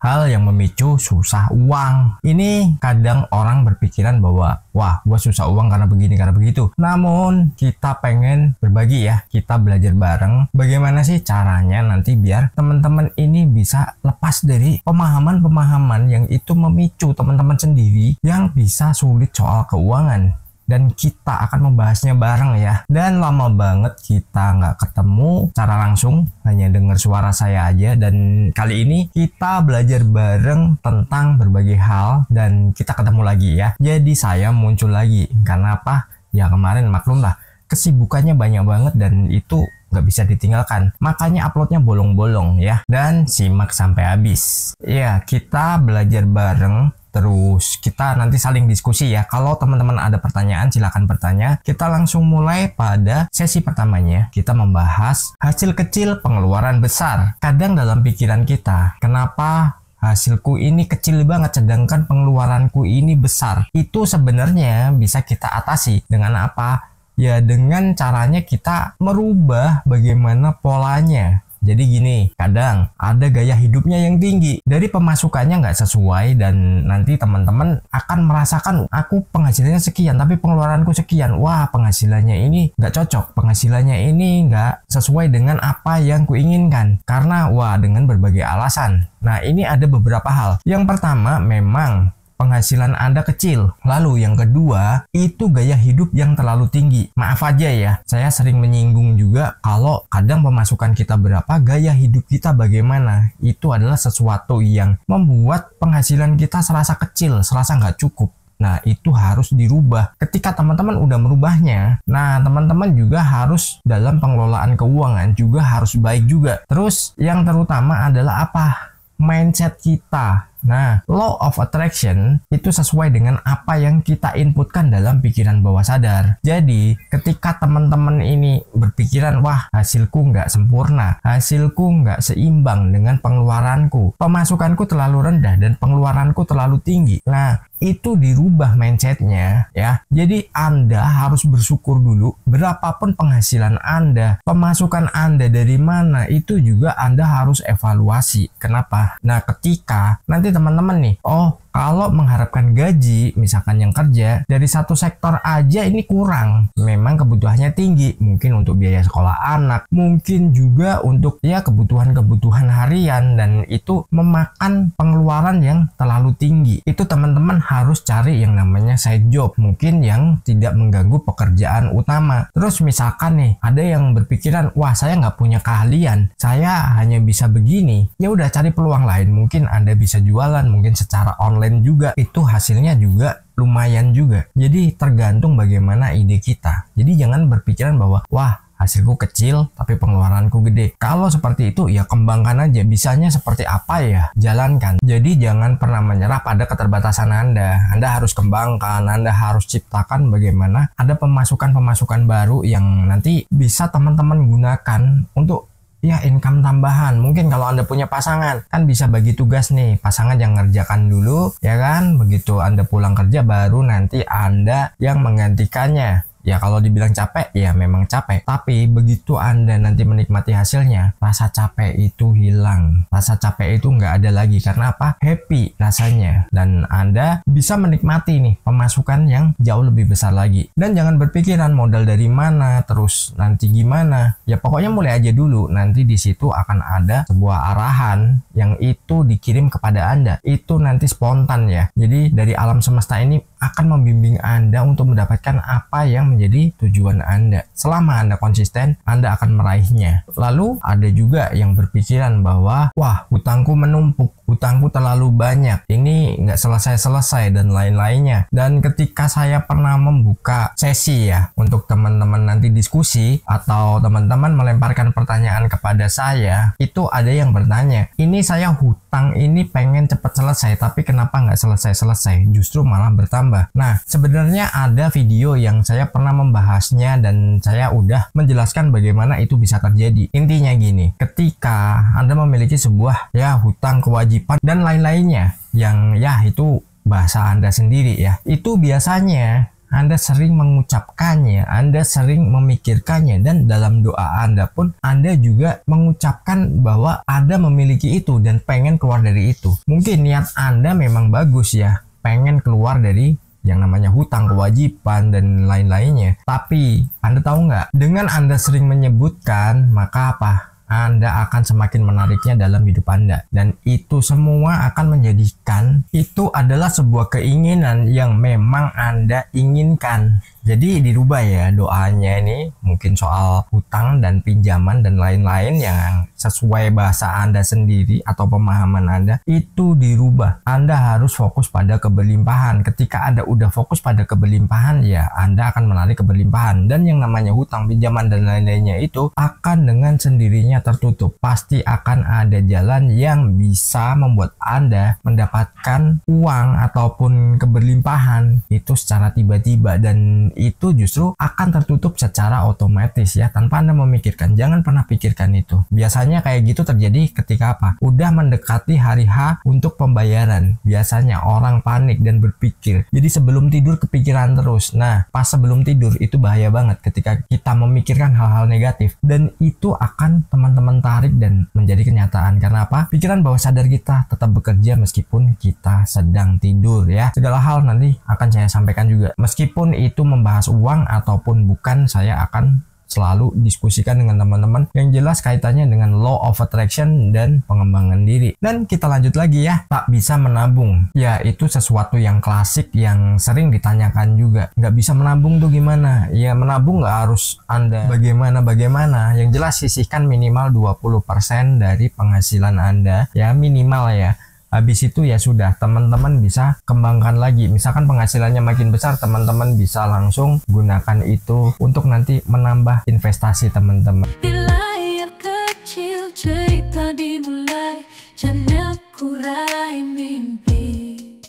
hal yang memicu susah uang. Ini kadang orang berpikiran bahwa wah, gua susah uang karena begini, karena begitu. Namun kita pengen berbagi ya, kita belajar bareng bagaimana sih caranya nanti biar teman-teman ini bisa lepas dari pemahaman-pemahaman yang itu memicu teman-teman sendiri yang bisa sulit soal keuangan. Dan kita akan membahasnya bareng ya. Dan lama banget kita nggak ketemu secara langsung, hanya dengar suara saya aja. Dan kali ini kita belajar bareng tentang berbagai hal dan kita ketemu lagi ya. Jadi saya muncul lagi karena apa? Ya kemarin maklum lah, kesibukannya banyak banget dan itu nggak bisa ditinggalkan. Makanya uploadnya bolong-bolong ya. Dan simak sampai habis. Ya, kita belajar bareng. Terus kita nanti saling diskusi ya. Kalau teman-teman ada pertanyaan silahkan bertanya. Kita langsung mulai pada sesi pertamanya. Kita membahas hasil kecil pengeluaran besar. Kadang dalam pikiran kita, kenapa hasilku ini kecil banget sedangkan pengeluaranku ini besar? Itu sebenarnya bisa kita atasi dengan apa? Ya dengan caranya kita merubah bagaimana polanya. Jadi gini, kadang ada gaya hidupnya yang tinggi, dari pemasukannya nggak sesuai dan nanti teman-teman akan merasakan aku penghasilannya sekian tapi pengeluaranku sekian. Wah, penghasilannya ini nggak cocok, penghasilannya ini nggak sesuai dengan apa yang kuinginkan. Karena wah, dengan berbagai alasan. Nah, ini ada beberapa hal. Yang pertama, memang penghasilan Anda kecil. Lalu yang kedua, itu gaya hidup yang terlalu tinggi. Maaf aja ya, saya sering menyinggung juga kalau kadang pemasukan kita berapa, gaya hidup kita bagaimana. Itu adalah sesuatu yang membuat penghasilan kita serasa kecil, serasa nggak cukup. Nah, itu harus dirubah. Ketika teman-teman udah merubahnya, nah teman-teman juga harus dalam pengelolaan keuangan juga harus baik juga. Terus yang terutama adalah apa? Mindset kita. Nah, law of attraction itu sesuai dengan apa yang kita inputkan dalam pikiran bawah sadar. Jadi, ketika teman-teman ini berpikiran, wah hasilku nggak sempurna, hasilku nggak seimbang dengan pengeluaranku, pemasukanku terlalu rendah dan pengeluaranku terlalu tinggi. Nah, itu dirubah mindsetnya ya. Jadi Anda harus bersyukur dulu. Berapapun penghasilan Anda, pemasukan Anda dari mana, itu juga Anda harus evaluasi. Kenapa? Nah, ketika nanti teman-teman nih, oh kalau mengharapkan gaji, misalkan yang kerja, dari satu sektor aja ini kurang. Memang kebutuhannya tinggi. Mungkin untuk biaya sekolah anak, mungkin juga untuk ya kebutuhan-kebutuhan harian. Dan itu memakan pengeluaran yang terlalu tinggi. Itu teman-teman harus cari yang namanya side job. Mungkin yang tidak mengganggu pekerjaan utama. Terus misalkan nih, ada yang berpikiran, wah saya nggak punya keahlian. Saya hanya bisa begini. Ya udah cari peluang lain. Mungkin Anda bisa jualan, mungkin secara online juga, itu hasilnya juga lumayan juga. Jadi tergantung bagaimana ide kita. Jadi jangan berpikiran bahwa wah hasilku kecil tapi pengeluaranku gede. Kalau seperti itu ya kembangkan aja, bisanya seperti apa ya jalankan. Jadi jangan pernah menyerah pada keterbatasan Anda. Anda harus kembangkan, Anda harus ciptakan bagaimana ada pemasukan-pemasukan baru yang nanti bisa teman-teman gunakan untuk ya income tambahan. Mungkin kalau Anda punya pasangan kan bisa bagi tugas nih, pasangan yang ngerjakan dulu ya kan, begitu Anda pulang kerja baru nanti Anda yang menggantikannya. Ya kalau dibilang capek, ya memang capek. Tapi begitu Anda nanti menikmati hasilnya, rasa capek itu hilang. Rasa capek itu nggak ada lagi. Karena apa? Happy rasanya. Dan Anda bisa menikmati nih pemasukan yang jauh lebih besar lagi. Dan jangan berpikiran modal dari mana, terus nanti gimana. Ya pokoknya mulai aja dulu. Nanti di situ akan ada sebuah arahan yang itu dikirim kepada Anda. Itu nanti spontan ya. Jadi dari alam semesta ini akan membimbing Anda untuk mendapatkan apa yang menjadi tujuan Anda. Selama Anda konsisten, Anda akan meraihnya. Lalu ada juga yang berpikiran bahwa wah hutangku menumpuk, hutangku terlalu banyak, ini nggak selesai-selesai dan lain-lainnya. Dan ketika saya pernah membuka sesi ya untuk teman-teman nanti diskusi atau teman-teman melemparkan pertanyaan kepada saya, itu ada yang bertanya, ini saya hutang ini pengen cepat selesai tapi kenapa nggak selesai-selesai, justru malah bertambah. Nah, sebenarnya ada video yang saya pernah membahasnya dan saya udah menjelaskan bagaimana itu bisa terjadi. Intinya gini, ketika Anda memiliki sebuah ya hutang, kewajiban dan lain-lainnya yang ya itu bahasa Anda sendiri ya, itu biasanya Anda sering mengucapkannya, Anda sering memikirkannya, dan dalam doa Anda pun Anda juga mengucapkan bahwa Anda memiliki itu dan pengen keluar dari itu. Mungkin niat Anda memang bagus ya, pengen keluar dari yang namanya hutang, kewajiban, dan lain-lainnya. Tapi Anda tahu nggak, dengan Anda sering menyebutkan, maka apa? Anda akan semakin menariknya dalam hidup Anda, dan itu semua akan menjadikan itu adalah sebuah keinginan yang memang Anda inginkan. Jadi dirubah ya doanya ini, mungkin soal hutang dan pinjaman dan lain-lain yang sesuai bahasa Anda sendiri atau pemahaman Anda, itu dirubah. Anda harus fokus pada keberlimpahan. Ketika Anda udah fokus pada keberlimpahan, ya Anda akan menarik keberlimpahan. Dan yang namanya hutang, pinjaman, dan lain-lainnya itu akan dengan sendirinya tertutup. Pasti akan ada jalan yang bisa membuat Anda mendapatkan uang ataupun keberlimpahan itu secara tiba-tiba, dan itu justru akan tertutup secara otomatis ya, tanpa Anda memikirkan. Jangan pernah pikirkan itu. Biasanya kayak gitu terjadi ketika apa? Udah mendekati hari H untuk pembayaran. Biasanya orang panik dan berpikir. Jadi sebelum tidur kepikiran terus. Nah, pas sebelum tidur itu bahaya banget ketika kita memikirkan hal-hal negatif, dan itu akan teman-teman tarik dan menjadi kenyataan. Karena apa? Pikiran bawah sadar kita tetap bekerja meskipun kita sedang tidur ya. Segala hal nanti akan saya sampaikan juga. Meskipun itu membahas uang ataupun bukan, saya akan selalu diskusikan dengan teman-teman yang jelas kaitannya dengan law of attraction dan pengembangan diri. Dan kita lanjut lagi ya, tak bisa menabung. Ya, itu sesuatu yang klasik yang sering ditanyakan juga. Nggak bisa menabung tuh gimana? Ya, menabung nggak harus Anda bagaimana. Yang jelas sisihkan minimal 20% dari penghasilan Anda. Ya, minimal ya. Habis itu ya sudah, teman-teman bisa kembangkan lagi. Misalkan penghasilannya makin besar, teman-teman bisa langsung gunakan itu untuk nanti menambah investasi teman-teman. Di layar kecil cerita dimulai, channel Kurai Mimpi,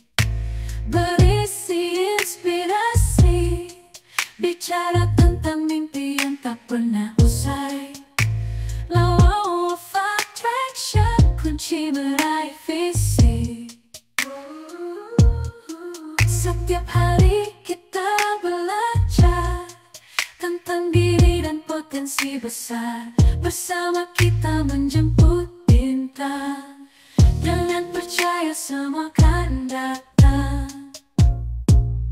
berisi inspirasi, bicara tentang mimpi yang tak pernah usai. Law of attraction, kunci meraih visi. Setiap hari kita belajar tentang diri dan potensi besar. Bersama kita menjemput bintang, dengan percaya semua akan datang.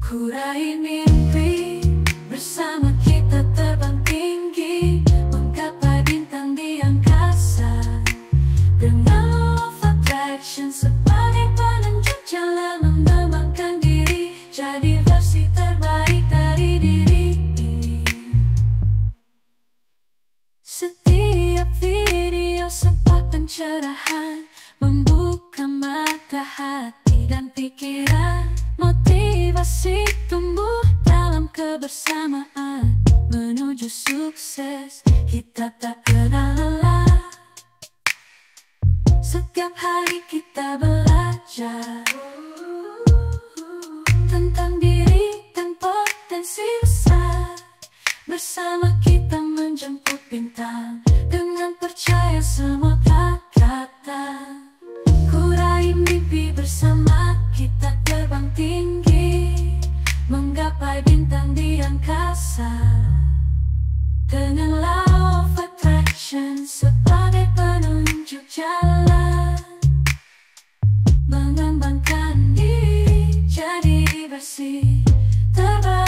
Kurai mimpi, bersama kita terbang tinggi, menggapai bintang di angkasa. Dengan law of attraction sebagai penunjuk jalan, mengembangkan diri, jadi versi terbaik dari diri. Setiap video sebuah pencerahan, membuka mata hati dan pikiran. Motivasi tumbuh dalam kebersamaan, menuju sukses kita tak kenal lelah. Setiap hari kita belajar tentang diri dan potensi besar. Bersama kita menjemput bintang, dengan percaya semua tak datang. Kurai mimpi, bersama kita terbang tinggi, menggapai bintang di angkasa. Dengan law of attraction sebagai penunjuk jalan, mengembangkan diri, jadi versi terbaik